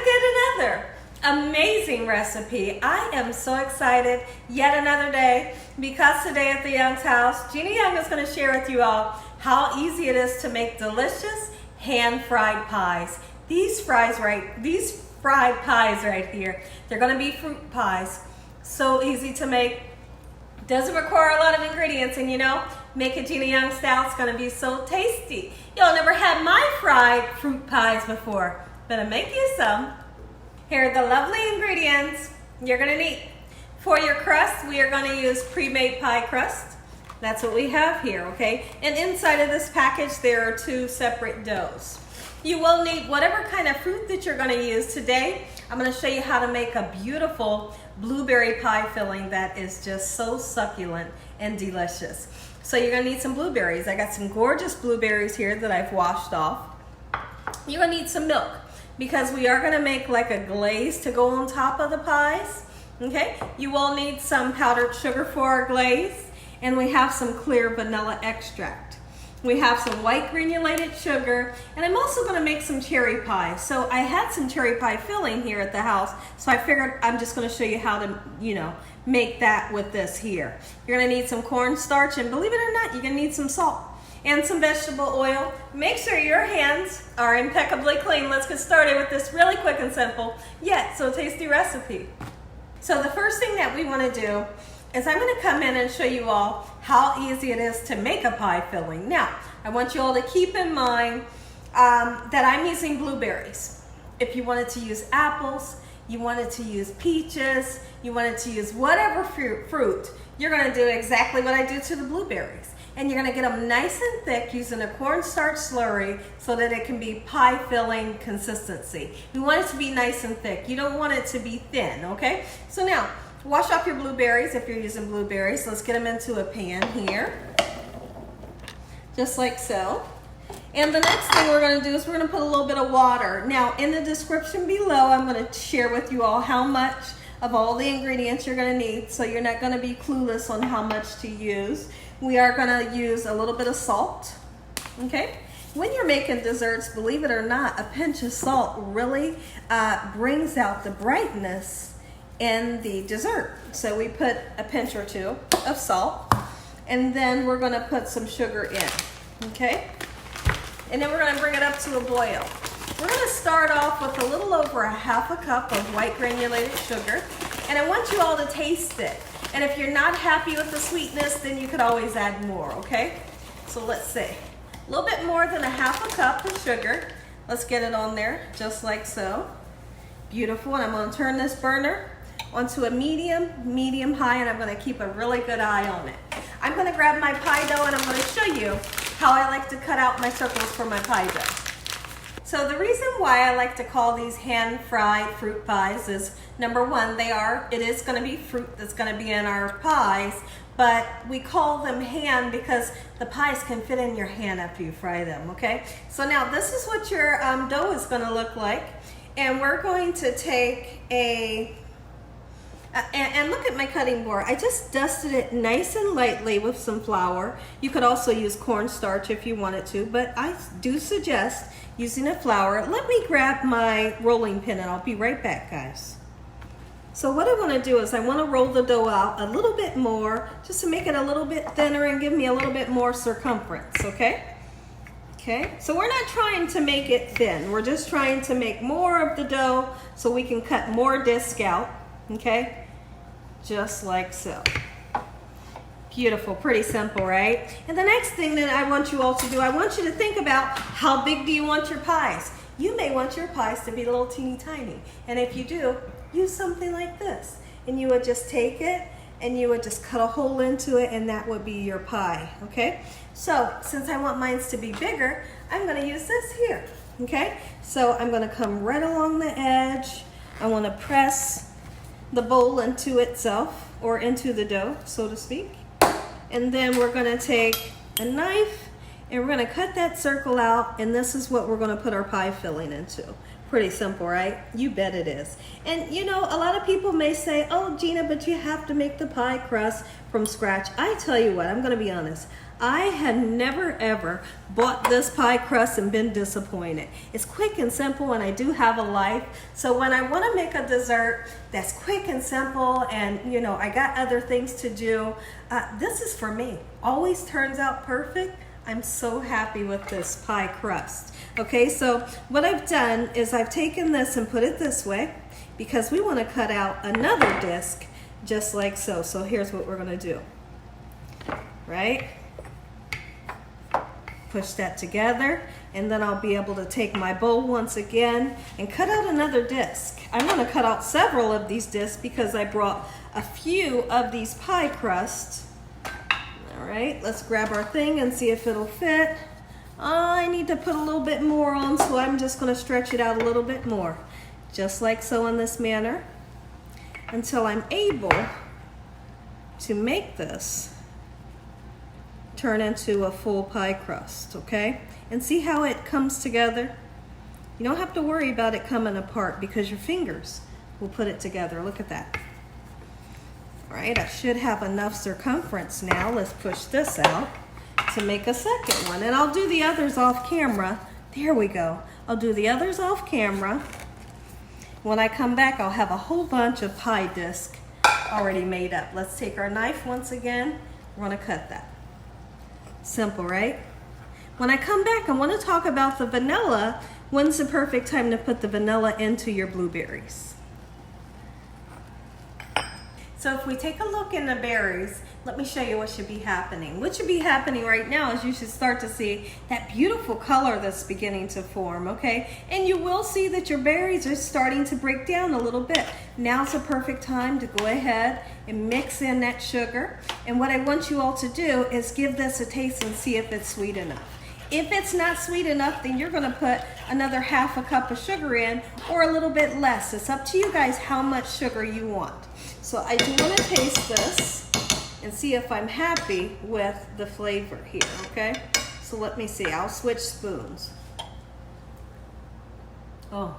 at another amazing recipe. I am so excited. Yet another day, because today at the Young's house, Gina Young is going to share with you all how easy it is to make delicious hand-fried pies. These fried pies right here, they're going to be fruit pies. So easy to make. Doesn't require a lot of ingredients, and you know, make it Gina Young style. It's going to be so tasty. Y'all never had my fried fruit pies before. Better make you some. Here are the lovely ingredients you're going to need. For your crust, we are going to use pre-made pie crust. That's what we have here, okay? And inside of this package, there are 2 separate doughs. You will need whatever kind of fruit that you're going to use today. I'm going to show you how to make a beautiful blueberry pie filling that is just so succulent and delicious. So you're going to need some blueberries. I got some gorgeous blueberries here that I've washed off. You're going to need some milk, because we are going to make like a glaze to go on top of the pies, okay? You will need some powdered sugar for our glaze, and we have some clear vanilla extract. We have some white granulated sugar, and I'm also going to make some cherry pie. So I had some cherry pie filling here at the house, so I figured I'm just going to show you how to, make that with this here. You're going to need some cornstarch, and believe it or not, you're going to need some salt and some vegetable oil. Make sure your hands are impeccably clean. Let's get started with this really quick and simple, yet so tasty recipe. So the first thing that we want to do is I'm going to come in and show you all how easy it is to make a pie filling. Now, I want you all to keep in mind that I'm using blueberries. If you wanted to use apples, you wanted to use peaches, you wanted to use whatever fruit, you're going to do exactly what I do to the blueberries. And you're going to get them nice and thick using a cornstarch slurry so that it can be pie filling consistency. You want it to be nice and thick. You don't want it to be thin, okay? So now, wash off your blueberries if you're using blueberries. Let's get them into a pan here, just like so. And the next thing we're going to do is we're going to put a little bit of water. Now, in the description below, I'm going to share with you all how much of all the ingredients you're going to need, so you're not going to be clueless on how much to use. We are going to use a little bit of salt, okay? When you're making desserts, believe it or not, a pinch of salt really brings out the brightness in the dessert. So we put a pinch or 2 of salt, and then we're going to put some sugar in, okay? And then we're going to bring it up to a boil. We're going to start off with a little over a ½ cup of white granulated sugar, and I want you all to taste it. And if you're not happy with the sweetness, then you could always add more, okay? So let's see. A little bit more than a ½ cup of sugar. Let's get it on there, just like so. Beautiful, and I'm going to turn this burner onto a medium high, and I'm going to keep a really good eye on it. I'm going to grab my pie dough, and I'm going to show you how I like to cut out my circles for my pie dough. So the reason why I like to call these hand-fried fruit pies is, number one, it is going to be fruit that's going to be in our pies, but we call them hand because the pies can fit in your hand after you fry them, okay? So now this is what your dough is going to look like, and we're going to take and look at my cutting board. I just dusted it nice and lightly with some flour. You could also use cornstarch if you wanted to, but I do suggest using a flour. Let me grab my rolling pin and I'll be right back, guys. So what I want to do is I want to roll the dough out a little bit more, just to make it a little bit thinner and give me a little bit more circumference, okay? Okay, so we're not trying to make it thin. We're just trying to make more of the dough so we can cut more disc out, okay? Just like so. Beautiful, pretty simple, right? And the next thing that I want you all to do, I want you to think about how big do you want your pies. You may want your pies to be a little teeny tiny. And if you do, use something like this. And you would just take it and you would just cut a hole into it, and that would be your pie, okay? So since I want mine to be bigger, I'm gonna use this here, okay? So I'm gonna come right along the edge. I wanna press the bowl into itself, or into the dough, so to speak. And then we're gonna take a knife and we're gonna cut that circle out, and this is what we're gonna put our pie filling into. Pretty simple, right? You bet it is. And you know, a lot of people may say, oh, Gina, but you have to make the pie crust from scratch. I tell you what, I'm gonna be honest. I had never ever bought this pie crust and been disappointed. It's quick and simple, and I do have a life. So when I wanna make a dessert that's quick and simple and you know, I got other things to do, this is for me. Always turns out perfect. I'm so happy with this pie crust. Okay, so what I've done is I've taken this and put it this way because we want to cut out another disc just like so. So here's what we're going to do. Right? Push that together, and then I'll be able to take my bowl once again and cut out another disc. I'm going to cut out several of these discs because I brought a few of these pie crusts. All right, let's grab our thing and see if it'll fit. I need to put a little bit more on, so I'm just going to stretch it out a little bit more. Just like so, in this manner, until I'm able to make this turn into a full pie crust, okay? And see how it comes together? You don't have to worry about it coming apart because your fingers will put it together. Look at that. All right, I should have enough circumference now. Let's push this out to make a second one. And I'll do the others off camera. There we go. I'll do the others off camera. When I come back, I'll have a whole bunch of pie disc already made up. Let's take our knife once again. We're gonna cut that. Simple, right? When I come back, I wanna talk about the vanilla. When's the perfect time to put the vanilla into your blueberries? So if we take a look in the berries, let me show you what should be happening. What should be happening right now is you should start to see that beautiful color that's beginning to form, okay? And you will see that your berries are starting to break down a little bit. Now's the perfect time to go ahead and mix in that sugar. And what I want you all to do is give this a taste and see if it's sweet enough. If it's not sweet enough, then you're gonna put another half a cup of sugar in or a little bit less. It's up to you guys how much sugar you want. So I do want to taste this and see if I'm happy with the flavor here, okay? So let me see, I'll switch spoons. Oh,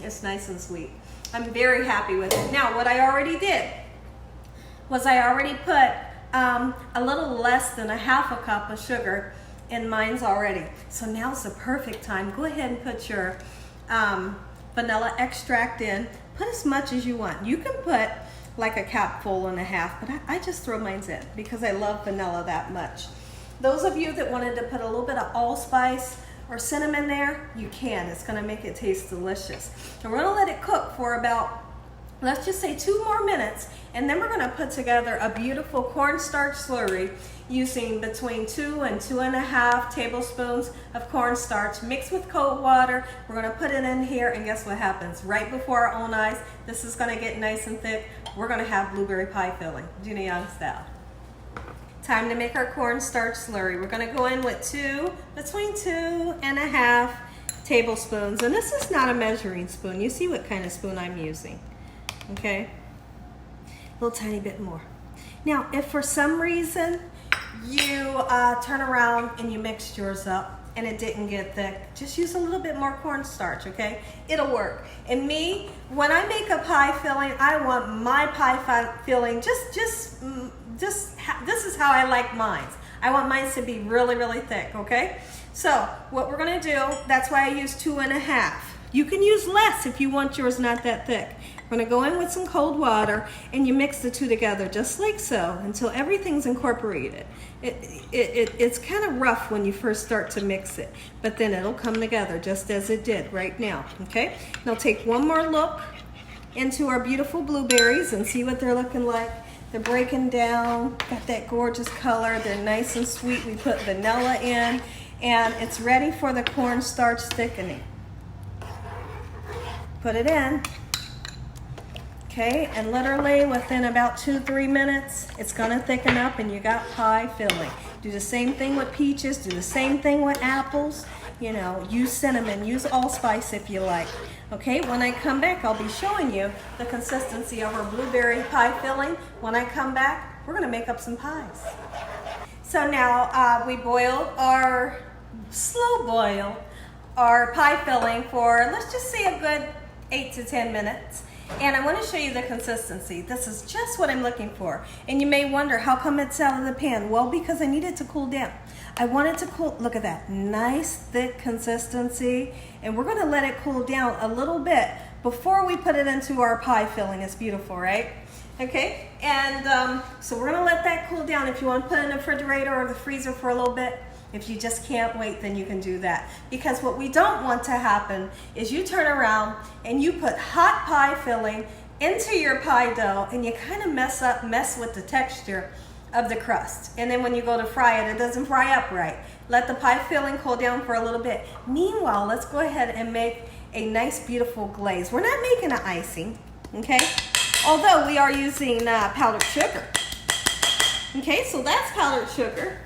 it's nice and sweet. I'm very happy with it. Now, what I already did was I already put a little less than a half a cup of sugar in mine's already. So now's the perfect time. Go ahead and put your vanilla extract in. Put as much as you want. You can put like a capful and a half, but I just throw mine in because I love vanilla that much. Those of you that wanted to put a little bit of allspice or cinnamon there, you can. It's gonna make it taste delicious. And we're gonna let it cook for about, let's just say 2 more minutes, and then we're gonna put together a beautiful cornstarch slurry using between 2 and 2.5 tablespoons of cornstarch mixed with cold water. We're gonna put it in here, and guess what happens? Right before our own eyes, this is gonna get nice and thick. We're gonna have blueberry pie filling, Gina Young style. Time to make our cornstarch slurry. We're gonna go in with between 2.5 tablespoons, and this is not a measuring spoon. You see what kind of spoon I'm using, okay? A little tiny bit more. Now, if for some reason you turn around and you mixed yours up and it didn't get thick, just use a little bit more cornstarch, okay? It'll work. And me, when I make a pie filling, I want my pie filling this is how I like mine. I want mine to be really, really thick, okay? So what we're gonna do, that's why I use 2.5. You can use less if you want yours not that thick. We're gonna go in with some cold water and you mix the two together just like so until everything's incorporated. It's kind of rough when you first start to mix it, but then it'll come together just as it did right now, okay? Now take one more look into our beautiful blueberries and see what they're looking like. They're breaking down, got that gorgeous color, they're nice and sweet. We put vanilla in, and it's ready for the cornstarch thickening. Put it in. Okay, and literally within about 2-3 minutes, it's gonna thicken up and you got pie filling. Do the same thing with peaches, do the same thing with apples. You know, use cinnamon, use allspice if you like. Okay, when I come back, I'll be showing you the consistency of our blueberry pie filling. When I come back, we're gonna make up some pies. So now we boiled our slow boil our pie filling for, let's just say, a good 8 to 10 minutes. And I want to show you the consistency. This is just what I'm looking for. And you may wonder, how come it's out of the pan? Well, because I need it to cool down. I want it to cool, look at that, nice thick consistency. And we're gonna let it cool down a little bit before we put it into our pie filling. It's beautiful, right? Okay, and so we're gonna let that cool down. If you want to put it in the refrigerator or the freezer for a little bit, if you just can't wait, then you can do that. Because what we don't want to happen is you turn around and you put hot pie filling into your pie dough and you kind of mess with the texture of the crust. And then when you go to fry it, it doesn't fry up right. Let the pie filling cool down for a little bit. Meanwhile, let's go ahead and make a nice, beautiful glaze. We're not making an icing, okay? Although we are using powdered sugar. Okay, so that's powdered sugar.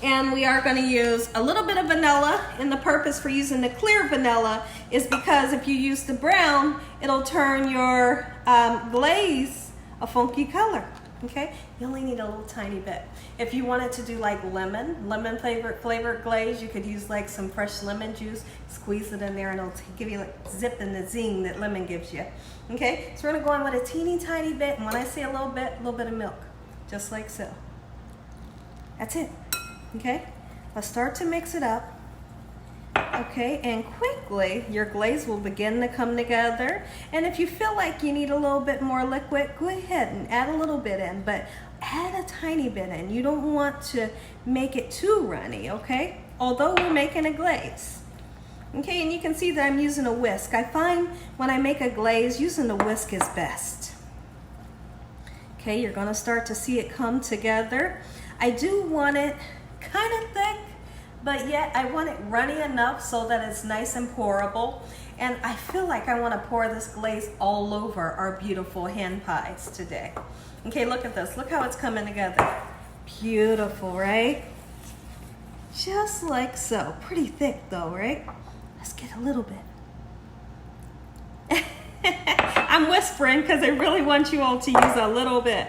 And we are going to use a little bit of vanilla, and the purpose for using the clear vanilla is because if you use the brown, it'll turn your glaze a funky color. Okay, you only need a little tiny bit. If you wanted to do like lemon flavored glaze, you could use like some fresh lemon juice, squeeze it in there, and it'll give you like zip and the zing that lemon gives you. Okay, so we're gonna go in with a teeny tiny bit, and when I say a little bit of milk, just like so. That's it. Okay, let's start to mix it up. Okay, and quickly your glaze will begin to come together. And if you feel like you need a little bit more liquid, go ahead and add a little bit in, but add a tiny bit in. You don't want to make it too runny, okay? Although we're making a glaze. Okay, and you can see that I'm using a whisk. I find when I make a glaze, using the whisk is best. Okay, you're gonna start to see it come together. I do want it kind of thick, but yet I want it runny enough so that it's nice and pourable. And I feel like I want to pour this glaze all over our beautiful hand pies today. Okay, look at this. Look how it's coming together. Beautiful, right? Just like so. Pretty thick though, right? Let's get a little bit. I'm whispering because I really want you all to use a little bit.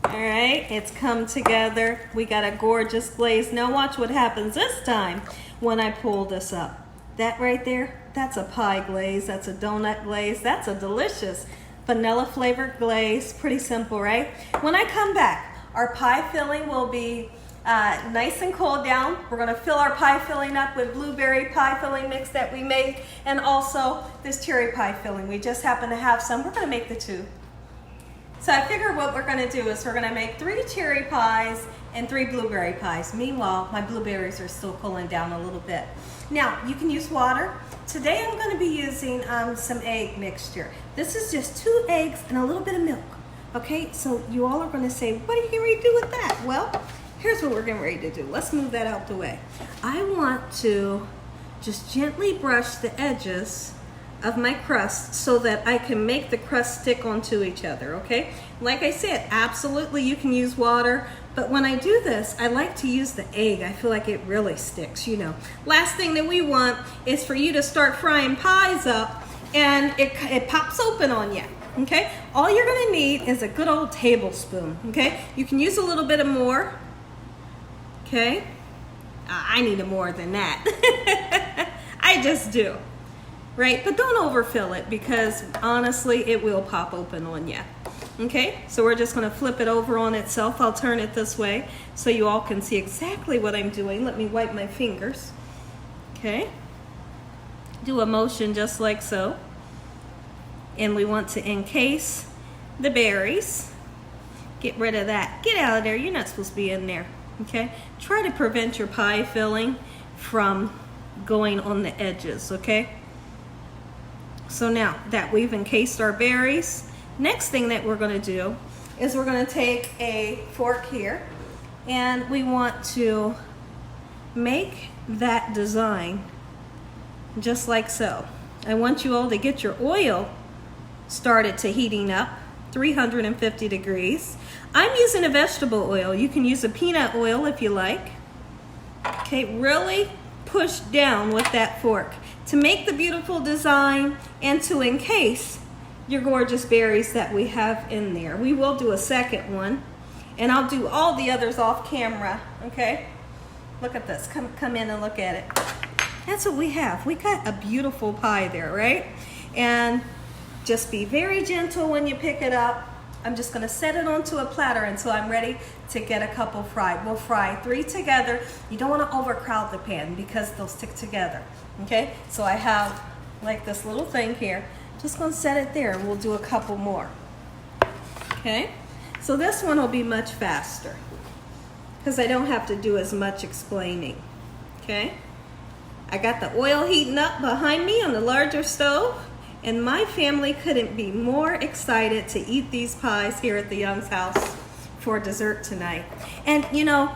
All right, it's come together. We got a gorgeous glaze. Now watch what happens this time when I pull this up. That right there, that's a pie glaze. That's a donut glaze. That's a delicious vanilla flavored glaze. Pretty simple, right? When I come back, our pie filling will be nice and cooled down. We're gonna fill our pie filling up with blueberry pie filling mix that we made, and also this cherry pie filling. We just happen to have some. We're gonna make the two. So I figure what we're gonna do is we're gonna make 3 cherry pies and 3 blueberry pies. Meanwhile, my blueberries are still cooling down a little bit. Now, you can use water. Today I'm gonna be using some egg mixture. This is just 2 eggs and a little bit of milk. Okay, so you all are gonna say, what are you getting ready to do with that? Well, here's what we're getting ready to do. Let's move that out the way. I want to just gently brush the edges of my crust so that I can make the crust stick onto each other, okay? Like I said, absolutely you can use water, but when I do this, I like to use the egg. I feel like it really sticks, you know. Last thing that we want is for you to start frying pies up and it pops open on you, okay? All you're gonna need is a good old tablespoon, okay? You can use a little bit of more, okay? I need more than that. I just do. Right, but don't overfill it because honestly it will pop open on you. Okay, so we're just going to flip it over on itself. I'll turn it this way so you all can see exactly what I'm doing. Let me wipe my fingers. Okay, do a motion just like so, and we want to encase the berries. Get rid of that. Get out of there. You're not supposed to be in there. Okay, try to prevent your pie filling from going on the edges. Okay. So now that we've encased our berries, next thing that we're going to do is we're going to take a fork here and we want to make that design just like so. I want you all to get your oil started to heating up, 350 degrees. I'm using a vegetable oil. You can use a peanut oil if you like. Okay, really push down with that fork to make the beautiful design and to encase your gorgeous berries that we have in there. We will do a second one, and I'll do all the others off camera, okay? Look at this. Come in and look at it. That's what we have. We got a beautiful pie there, right? And just be very gentle when you pick it up. I'm just gonna set it onto a platter until I'm ready to get a couple fried. We'll fry 3 together. You don't wanna overcrowd the pan because they'll stick together, okay? So I have like this little thing here. Just gonna set it there and we'll do a couple more, okay? So this one will be much faster because I don't have to do as much explaining, okay? I got the oil heating up behind me on the larger stove, and my family couldn't be more excited to eat these pies here at the Young's house for dessert tonight. And you know,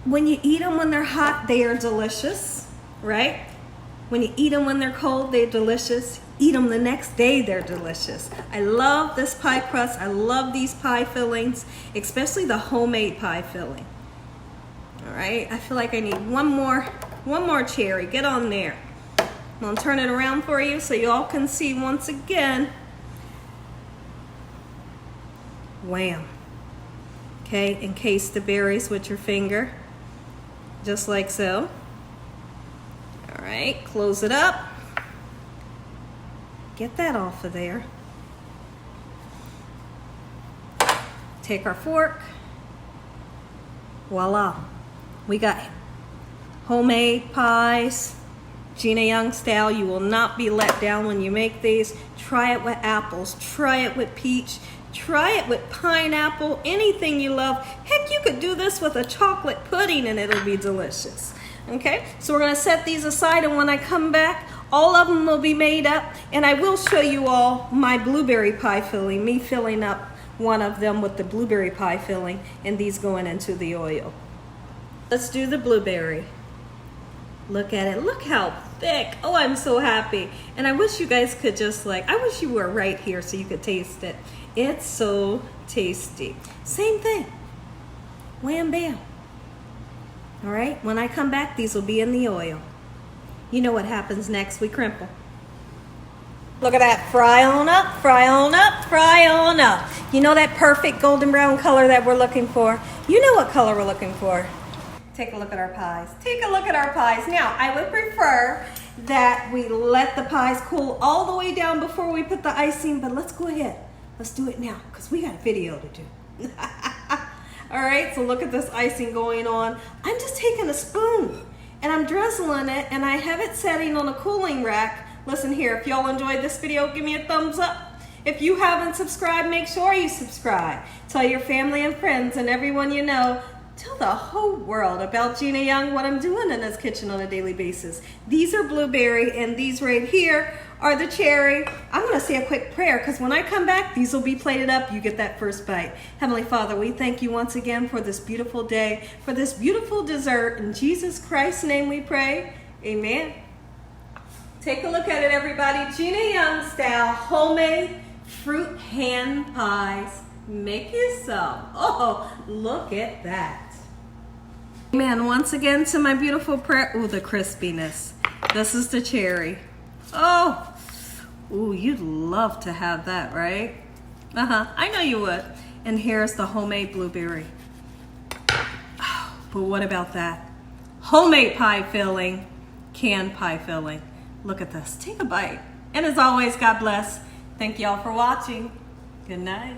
when you eat them when they're hot, they are delicious, right? When you eat them when they're cold, they're delicious. Eat them the next day, they're delicious. I love this pie crust. I love these pie fillings, especially the homemade pie filling. All right, I feel like I need one more cherry. Get on there. I'm gonna turn it around for you so you all can see once again. Wham. Okay, encase the berries with your finger, just like so. All right, close it up. Get that off of there. Take our fork. Voila. We got homemade pies, Gina Young style. You will not be let down when you make these. Try it with apples, try it with peach, try it with pineapple, anything you love. Heck, you could do this with a chocolate pudding and it'll be delicious. Okay, so we're gonna set these aside, and when I come back, all of them will be made up, and I will show you all my blueberry pie filling, me filling up one of them with the blueberry pie filling, and these going into the oil. Let's do the blueberry. Look at it, look how thick. Oh, I'm so happy. And I wish you guys could just I wish you were right here so you could taste it. It's so tasty. Same thing, wham bam. All right, when I come back, these will be in the oil. You know what happens next, we crimple. Look at that, fry on up, fry on up, fry on up. You know that perfect golden brown color that we're looking for? You know what color we're looking for. Take a look at our pies. Take a look at our pies. Now, I would prefer that we let the pies cool all the way down before we put the icing, but let's go ahead. Let's do it now, because we got a video to do. All right, so look at this icing going on. I'm just taking a spoon and I'm drizzling it, and I have it setting on a cooling rack. Listen here, if y'all enjoyed this video, give me a thumbs up. If you haven't subscribed, make sure you subscribe. Tell your family and friends and everyone you know. Tell the whole world about Gina Young, what I'm doing in this kitchen on a daily basis. These are blueberry, and these right here are the cherry. I'm gonna say a quick prayer, because when I come back, these will be plated up. You get that first bite. Heavenly Father, we thank you once again for this beautiful day, for this beautiful dessert. In Jesus Christ's name we pray, amen. Take a look at it, everybody. Gina Young style homemade fruit hand pies. Make you some. Oh, look at that. Amen. Once again to my beautiful prayer. Ooh, the crispiness. This is the cherry. Oh, ooh, you'd love to have that, right? I know you would. And here's the homemade blueberry. Oh, but what about that? Homemade pie filling, canned pie filling. Look at this. Take a bite. And as always, God bless. Thank y'all for watching. Good night.